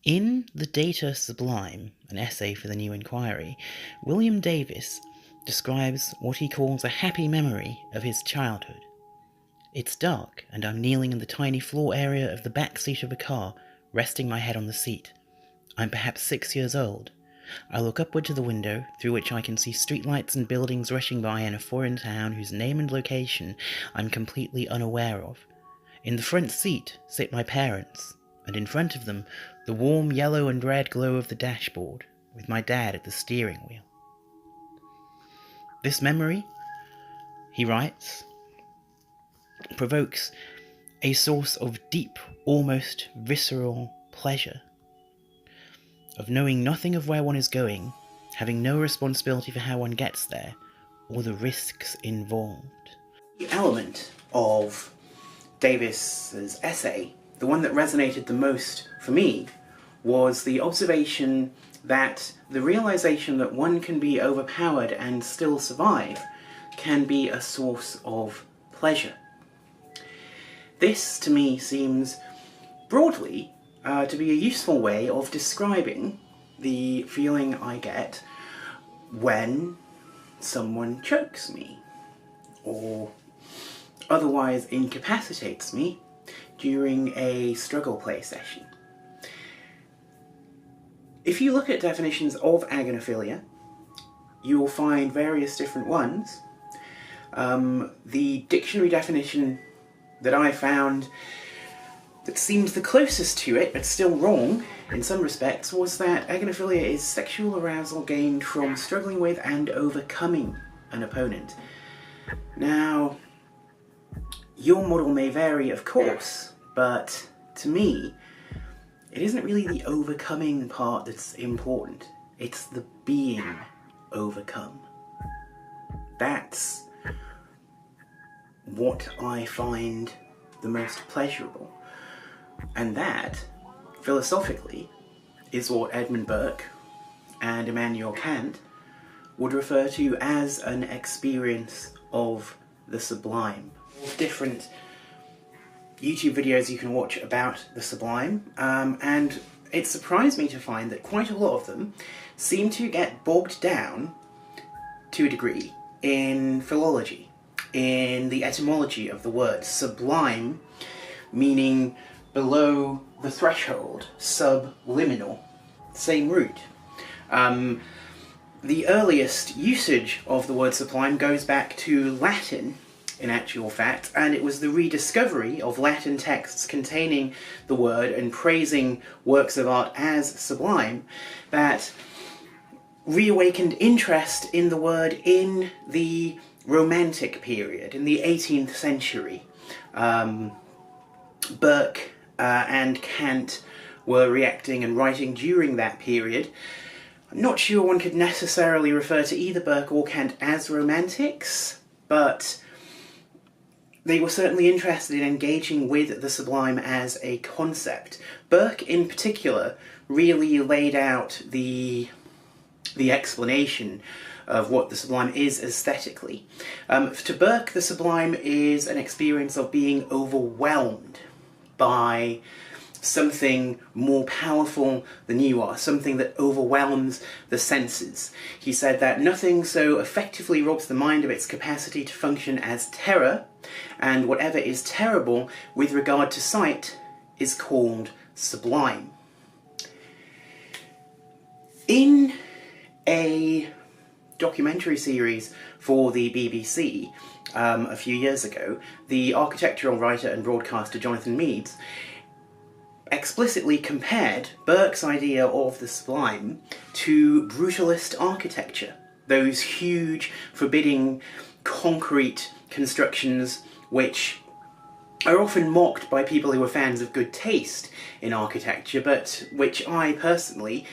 In The Data Sublime, an essay for the New Inquiry, William Davis describes what he calls a happy memory of his childhood. It's dark, and I'm kneeling in the tiny floor area of the back seat of a car, resting my head on the seat. I'm perhaps 6 years old. I look upward to the window, through which I can see streetlights and buildings rushing by in a foreign town whose name and location I'm completely unaware of. In the front seat sit my parents, and in front of them the warm yellow and red glow of the dashboard, with my dad at the steering wheel. This memory, he writes, provokes a source of deep, almost visceral pleasure, of knowing nothing of where one is going, having no responsibility for how one gets there, or the risks involved. The element of Davis's essay, the one that resonated the most for me, was the observation that the realization that one can be overpowered and still survive can be a source of pleasure. This, to me, seems broadly to be a useful way of describing the feeling I get when someone chokes me, or otherwise incapacitates me during a struggle play session. If you look at definitions of agonophilia, you will find various different ones. The dictionary definition that I found that seems the closest to it, but still wrong in some respects, was that agonophilia is sexual arousal gained from struggling with and overcoming an opponent. Now, your model may vary, of course, but to me, it isn't really the overcoming part that's important. It's the being overcome. That's what I find the most pleasurable. And that, philosophically, is what Edmund Burke and Immanuel Kant would refer to as an experience of the sublime. Different YouTube videos you can watch about the sublime, and it surprised me to find that quite a lot of them seem to get bogged down, to a degree, in philology, in the etymology of the word. Sublime meaning below the threshold, subliminal, same root. The earliest usage of the word sublime goes back to Latin, in actual fact, and it was the rediscovery of Latin texts containing the word and praising works of art as sublime that reawakened interest in the word in the Romantic period, in the 18th century. Burke and Kant were reacting and writing during that period. I'm not sure one could necessarily refer to either Burke or Kant as romantics, but they were certainly interested in engaging with the sublime as a concept. Burke, in particular, really laid out the explanation of what the sublime is aesthetically. To Burke, the sublime is an experience of being overwhelmed by something more powerful than you are, something that overwhelms the senses. He said that nothing so effectively robs the mind of its capacity to function as terror, and whatever is terrible with regard to sight is called sublime. In a documentary series for the BBC a few years ago, the architectural writer and broadcaster Jonathan Meades explicitly compared Burke's idea of the sublime to brutalist architecture, those huge, forbidding, concrete constructions which are often mocked by people who are fans of good taste in architecture, but which I personally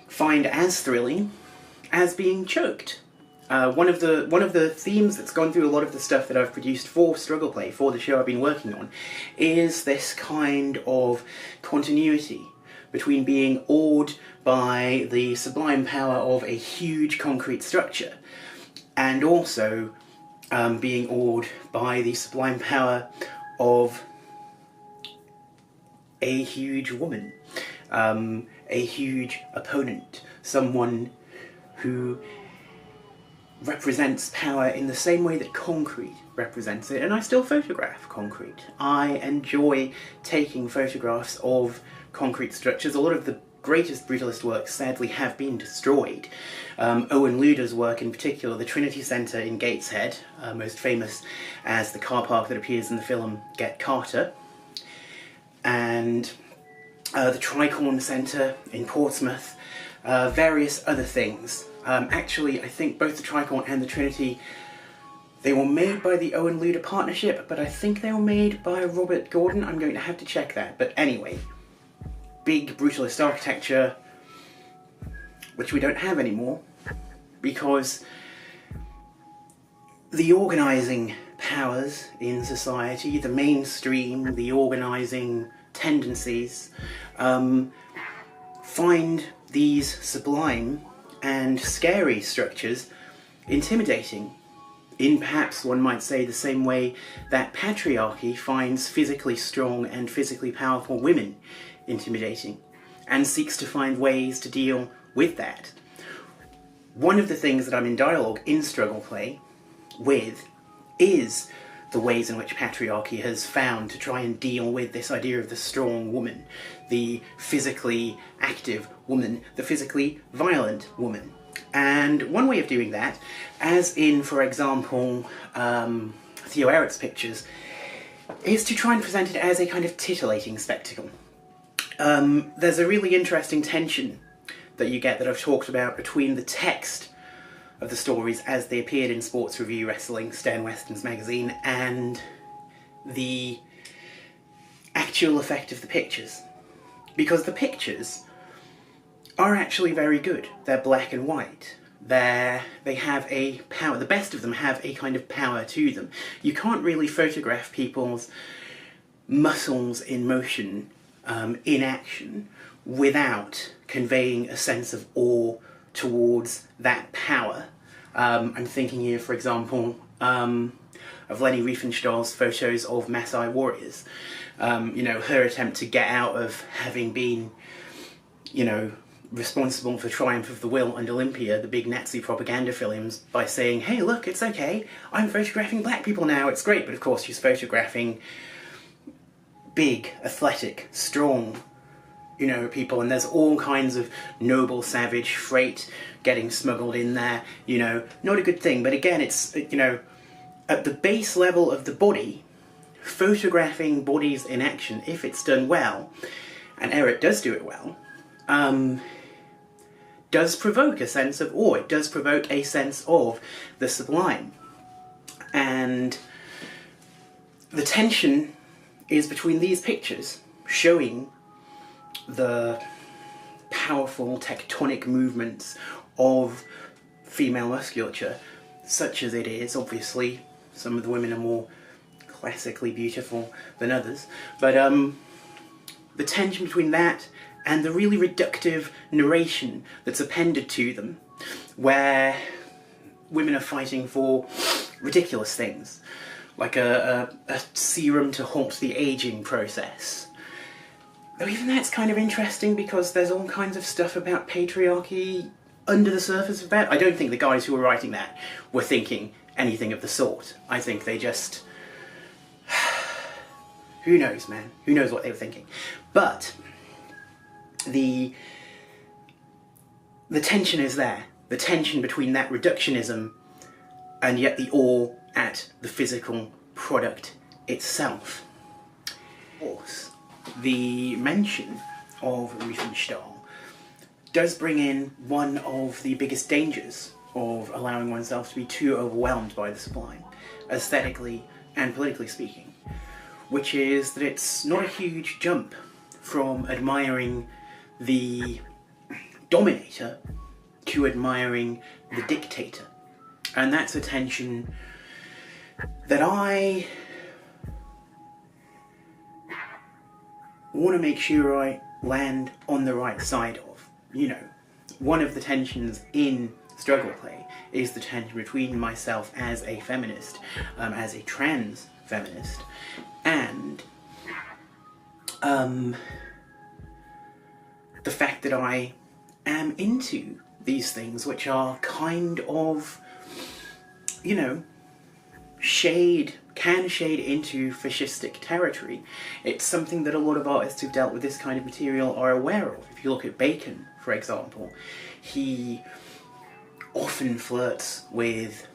find as thrilling as being choked. One of the themes that's gone through a lot of the stuff that I've produced for Struggle Play, for the show I've been working on, is this kind of continuity between being awed by the sublime power of a huge concrete structure and also being awed by the sublime power of a huge woman. a huge opponent, someone who represents power in the same way that concrete represents it, and I still photograph concrete. I enjoy taking photographs of concrete structures. A lot of the greatest brutalist works sadly have been destroyed. Owen Luder's work in particular, the Trinity Centre in Gateshead, most famous as the car park that appears in the film Get Carter, and the Tricorn Centre in Portsmouth, various other things. Actually, I think both the Tricorn and the Trinity, they were made by the Owen Luder Partnership, but I think they were made by Robert Gordon. I'm going to have to check that. But anyway, big brutalist architecture, which we don't have anymore, because the organising powers in society, the mainstream, the organising tendencies, find these sublime and scary structures intimidating, in perhaps one might say the same way that patriarchy finds physically strong and physically powerful women intimidating, and seeks to find ways to deal with that. One of the things that I'm in dialogue in struggle play with is the ways in which patriarchy has found to try and deal with this idea of the strong woman, the physically active woman, the physically violent woman. And one way of doing that, as in, for example, Theo Ehret's pictures, is to try and present it as a kind of titillating spectacle. There's a really interesting tension that you get that I've talked about between the text of the stories as they appeared in Sports Review Wrestling, Stan Weston's magazine, and the actual effect of the pictures. Because the pictures are actually very good. They're black and white. They have a power, the best of them have a kind of power to them. You can't really photograph people's muscles in motion, in action, without conveying a sense of awe towards that power. I'm thinking here, for example, of Leni Riefenstahl's photos of Maasai warriors. You know, her attempt to get out of having been, you know, responsible for Triumph of the Will and Olympia, the big Nazi propaganda films, by saying, hey look, it's okay, I'm photographing black people now, it's great. But of course she's photographing big, athletic, strong, you know, people, and there's all kinds of noble savage freight getting smuggled in there, you know, not a good thing. But again, it's, you know, at the base level of the body, photographing bodies in action, if it's done well, and Ehret does do it well, does provoke a sense of awe. It does provoke a sense of the sublime. And the tension is between these pictures, showing the powerful tectonic movements of female musculature, such as it is. Obviously, some of the women are more classically beautiful than others, but the tension between that and the really reductive narration that's appended to them, where women are fighting for ridiculous things, like a serum to halt the aging process. Though even that's kind of interesting, because there's all kinds of stuff about patriarchy under the surface of that. I don't think the guys who were writing that were thinking anything of the sort. I think they just... who knows, man? Who knows what they were thinking? But the tension is there. The tension between that reductionism and yet the awe at the physical product itself. Of course, the mention of Riefenstahl does bring in one of the biggest dangers of allowing oneself to be too overwhelmed by the sublime, aesthetically and politically speaking, which is that it's not a huge jump from admiring the dominator to admiring the dictator. And that's a tension that I want to make sure I land on the right side of. You know, one of the tensions in struggle play is the tension between myself as a feminist, as a trans feminist, and the fact that I am into these things, which are kind of, you know, can shade into fascistic territory. It's something that a lot of artists who've dealt with this kind of material are aware of. If you look at Bacon, for example, he often flirts with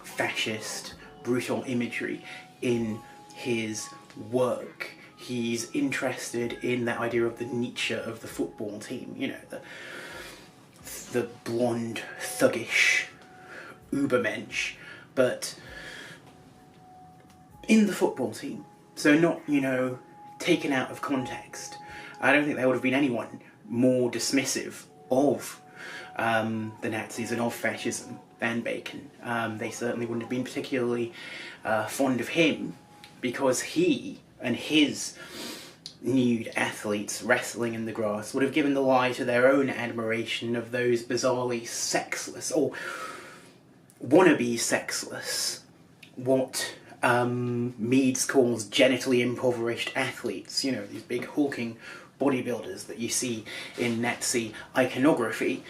fascist, brutal imagery in his work. He's interested in that idea of the Nietzsche of the football team, you know, the blonde, thuggish Ubermensch, but in the football team. So not, you know, taken out of context. I don't think there would have been anyone more dismissive of the Nazis and of fascism than Bacon. They certainly wouldn't have been particularly fond of him, because he and his nude athletes wrestling in the grass would have given the lie to their own admiration of those bizarrely sexless, or wannabe sexless, what Meads calls genitally impoverished athletes, you know, these big hulking bodybuilders that you see in Nazi iconography.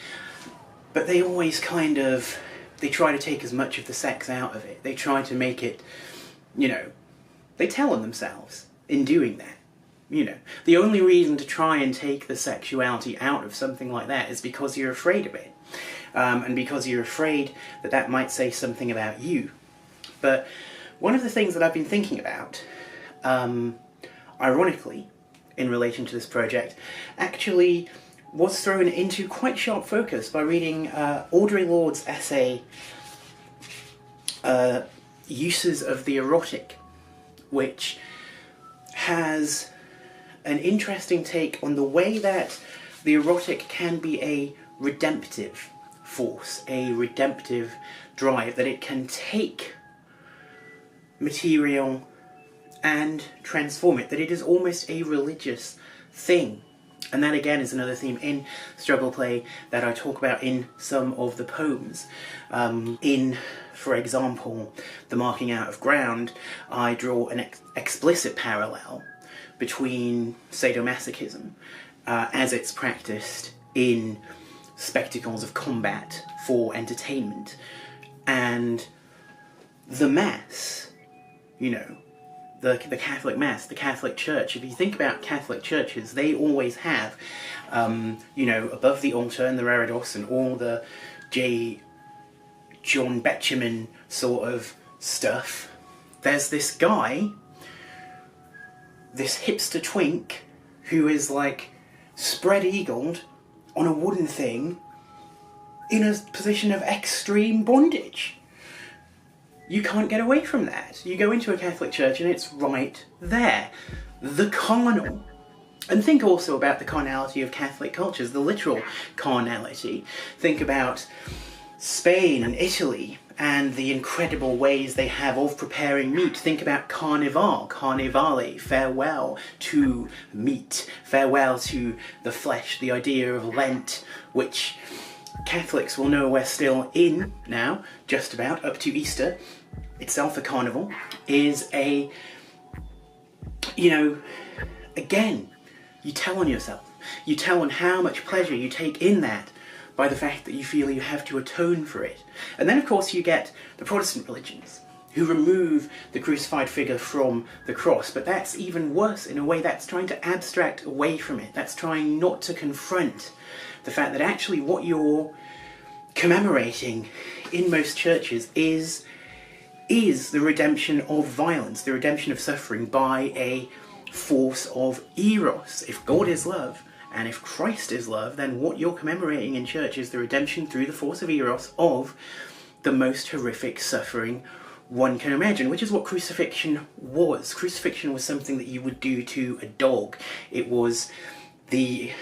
But they always they try to take as much of the sex out of it. They try to make it, you know, they tell on themselves in doing that. You know, the only reason to try and take the sexuality out of something like that is because you're afraid of it. And because you're afraid that that might say something about you. But one of the things that I've been thinking about, ironically, in relation to this project, actually was thrown into quite sharp focus by reading Audre Lorde's essay, Uses of the Erotic, which has an interesting take on the way that the erotic can be a redemptive force, a redemptive drive, that it can take material and transform it, that it is almost a religious thing. And that again is another theme in struggle play that I talk about in some of the poems. In, for example, The Marking Out of Ground, I draw an explicit parallel between sadomasochism as it's practiced in spectacles of combat for entertainment, and the Mass, you know, the Catholic Mass, the Catholic Church. If you think about Catholic churches, they always have, you know, above the altar and the reredos and all the John Betjeman sort of stuff, there's this guy, this hipster twink, who is like spread-eagled on a wooden thing in a position of extreme bondage. You can't get away from that. You go into a Catholic church and it's right there. The carnal. And think also about the carnality of Catholic cultures, the literal carnality. Think about Spain and Italy and the incredible ways they have of preparing meat. Think about carnival, carnivale, farewell to meat, farewell to the flesh, the idea of Lent, which Catholics will know we're still in now, just about, up to Easter. Itself a carnival, is a, you know, again, you tell on yourself. You tell on how much pleasure you take in that by the fact that you feel you have to atone for it. And then of course you get the Protestant religions, who remove the crucified figure from the cross, but that's even worse in a way. That's trying to abstract away from it. That's trying not to confront the fact that actually what you're commemorating in most churches is the redemption of violence, the redemption of suffering by a force of eros. If God is love, and if Christ is love, then what you're commemorating in church is the redemption through the force of eros of the most horrific suffering one can imagine, which is what crucifixion was. Crucifixion was something that you would do to a dog. It was the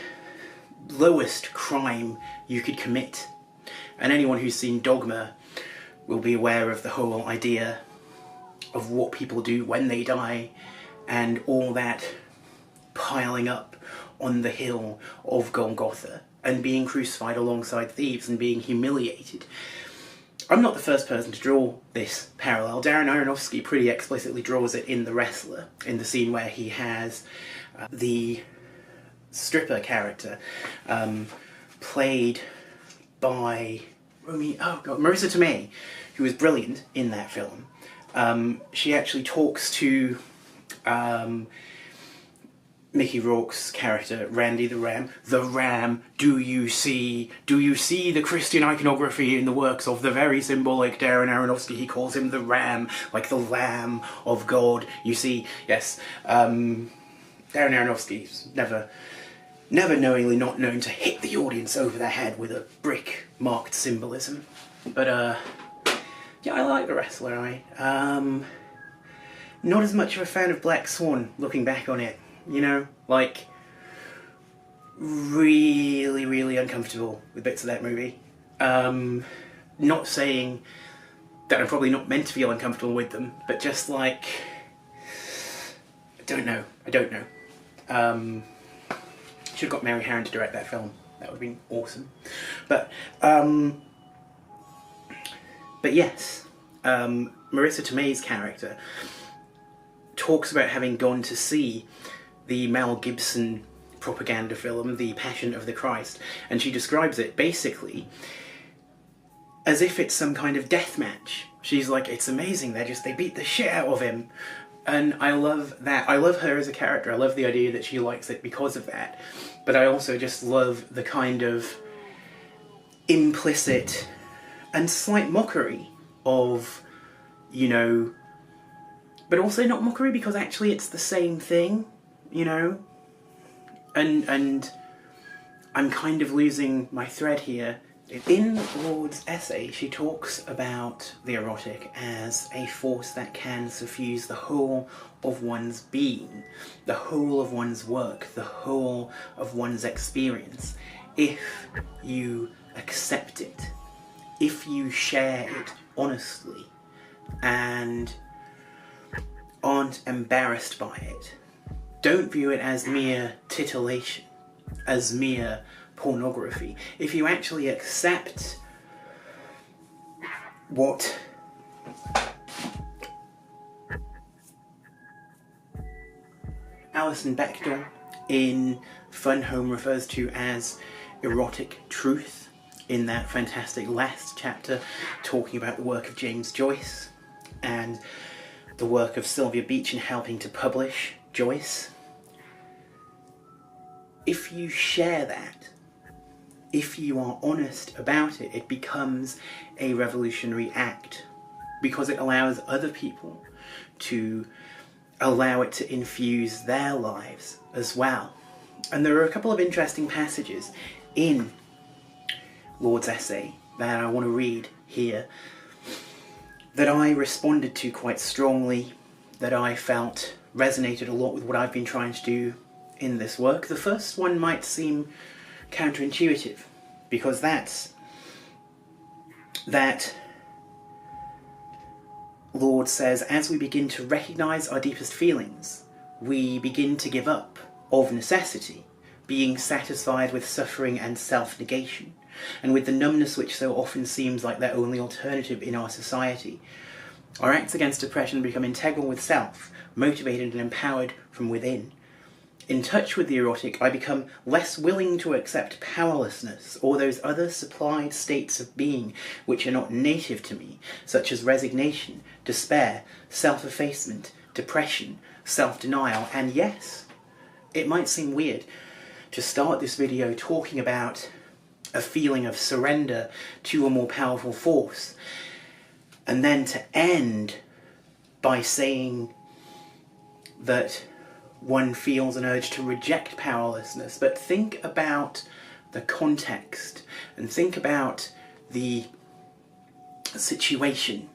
lowest crime you could commit. And anyone who's seen Dogma will be aware of the whole idea of what people do when they die, and all that piling up on the hill of Golgotha, and being crucified alongside thieves and being humiliated. I'm not the first person to draw this parallel. Darren Aronofsky pretty explicitly draws it in The Wrestler, in the scene where he has the stripper character, played by Marissa Tomei, who was brilliant in that film. She actually talks to Mickey Rourke's character, Randy the Ram. The Ram, do you see the Christian iconography in the works of the very symbolic Darren Aronofsky? He calls him the Ram, like the Lamb of God. You see, yes, Darren Aronofsky's never knowingly not known to hit the audience over the head with a brick-marked symbolism. But, yeah, I like The Wrestler. Not as much of a fan of Black Swan, looking back on it. You know, like, really, really uncomfortable with bits of that movie. Not saying that I'm probably not meant to feel uncomfortable with them, but just like, I don't know. Should have got Mary Harron to direct that film. That would have been awesome. But yes, Marissa Tomei's character talks about having gone to see the Mel Gibson propaganda film, The Passion of the Christ, and she describes it basically as if it's some kind of death match. She's like, it's amazing, they beat the shit out of him. And I love that. I love her as a character. I love the idea that she likes it because of that. But I also just love the kind of implicit and slight mockery of, you know, but also not mockery because actually it's the same thing, you know? And I'm kind of losing my thread here. In Lorde's essay, she talks about the erotic as a force that can suffuse the whole of one's being, the whole of one's work, the whole of one's experience, if you accept it, if you share it honestly, and aren't embarrassed by it. Don't view it as mere titillation, as mere pornography. If you actually accept what Alison Bechdel in Fun Home refers to as erotic truth, in that fantastic last chapter talking about the work of James Joyce and the work of Sylvia Beach in helping to publish Joyce. If you share that, if you are honest about it, it becomes a revolutionary act because it allows other people to allow it to infuse their lives as well. And there are a couple of interesting passages in Lorde's essay that I want to read here that I responded to quite strongly, that I felt resonated a lot with what I've been trying to do in this work. The first one might seem counterintuitive, because that's that Lorde says, as we begin to recognise our deepest feelings, we begin to give up, of necessity, being satisfied with suffering and self-negation, and with the numbness which so often seems like their only alternative in our society. Our acts against oppression become integral with self, motivated and empowered from within. In touch with the erotic, I become less willing to accept powerlessness or those other supplied states of being which are not native to me, such as resignation, despair, self-effacement, depression, self-denial, and yes, it might seem weird to start this video talking about a feeling of surrender to a more powerful force, and then to end by saying that one feels an urge to reject powerlessness. But think about the context and think about the situation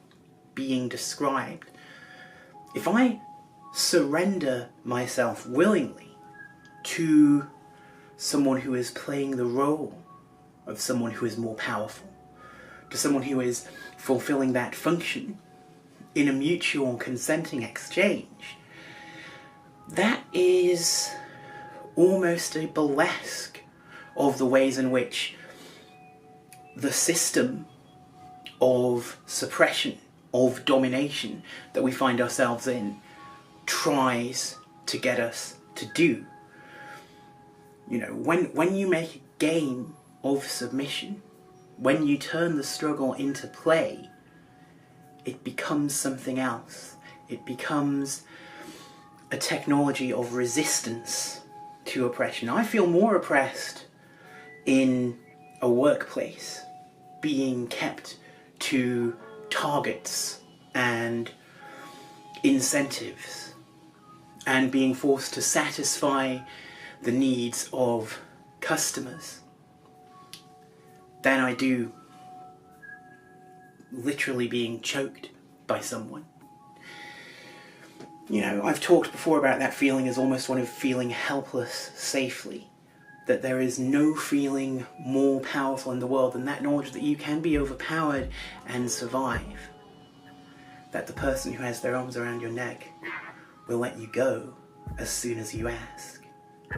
being described. If I surrender myself willingly to someone who is playing the role of someone who is more powerful, to someone who is fulfilling that function in a mutual consenting exchange, that is almost a burlesque of the ways in which the system of suppression, of domination that we find ourselves in tries to get us to do. You know, when you make a game of submission, when you turn the struggle into play, it becomes something else. It becomes a technology of resistance to oppression. I feel more oppressed in a workplace, being kept to targets and incentives and being forced to satisfy the needs of customers than I do literally being choked by someone. You know, I've talked before about that feeling as almost one of feeling helpless safely. That there is no feeling more powerful in the world than that knowledge that you can be overpowered and survive. That the person who has their arms around your neck will let you go as soon as you ask.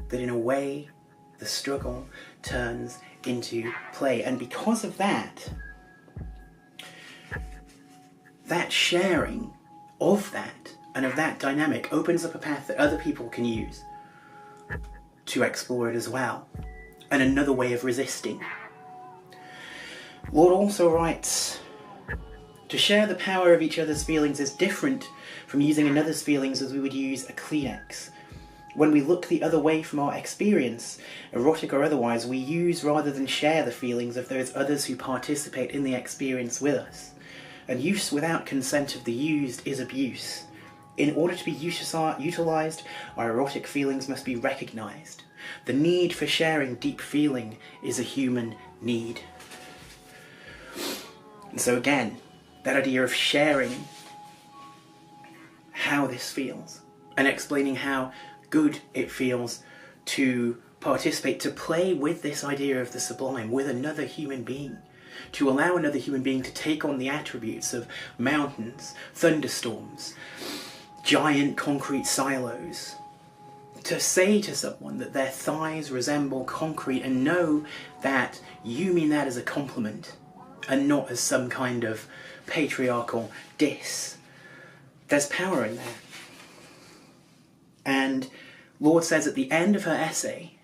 That in a way, the struggle turns into play. And because of that, that sharing of that and of that dynamic opens up a path that other people can use to explore it as well, and another way of resisting. Lorde also writes, to share the power of each other's feelings is different from using another's feelings as we would use a Kleenex. When we look the other way from our experience, erotic or otherwise, we use rather than share the feelings of those others who participate in the experience with us. And use without consent of the used is abuse. In order to be utilised, our erotic feelings must be recognised. The need for sharing deep feeling is a human need. And so again, that idea of sharing how this feels and explaining how good it feels to participate, to play with this idea of the sublime with another human being. To allow another human being to take on the attributes of mountains, thunderstorms, giant concrete silos. To say to someone that their thighs resemble concrete and know that you mean that as a compliment and not as some kind of patriarchal diss. There's power in that. And Lorde says at the end of her essay,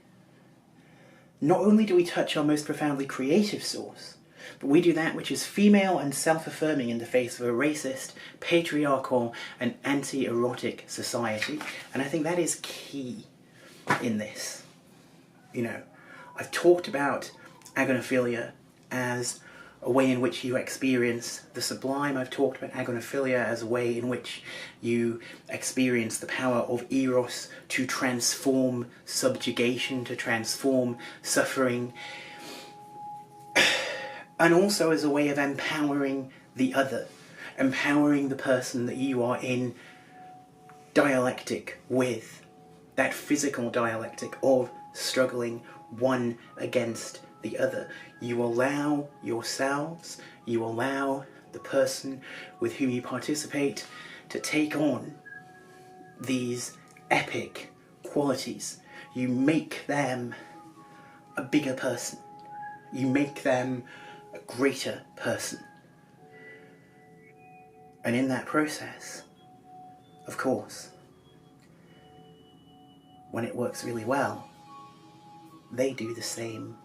not only do we touch our most profoundly creative source, but we do that which is female and self-affirming in the face of a racist, patriarchal and anti-erotic society. And I think that is key in this. You know, I've talked about agonophilia as a way in which you experience the sublime. I've talked about agonophilia as a way in which you experience the power of eros to transform subjugation, to transform suffering, and also as a way of empowering the other, empowering the person that you are in dialectic with, that physical dialectic of struggling one against the other. You allow yourselves, you allow the person with whom you participate to take on these epic qualities. You make them a bigger person. You make them a greater person. And in that process, of course, when it works really well, they do the same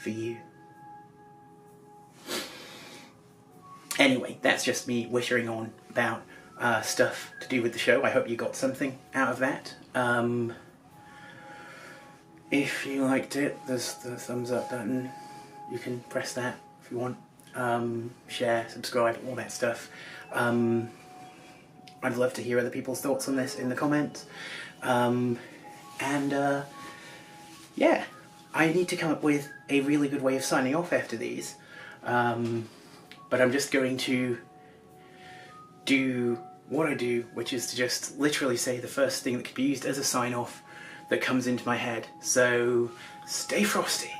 for you. Anyway, that's just me wishing on about stuff to do with the show. I hope you got something out of that. If you liked it, there's the thumbs up button. You can press that if you want. Share, subscribe, all that stuff. I'd love to hear other people's thoughts on this in the comments. Yeah, I need to come up with a really good way of signing off after these. But I'm just going to do what I do, which is to just literally say the first thing that could be used as a sign-off that comes into my head. So, stay frosty.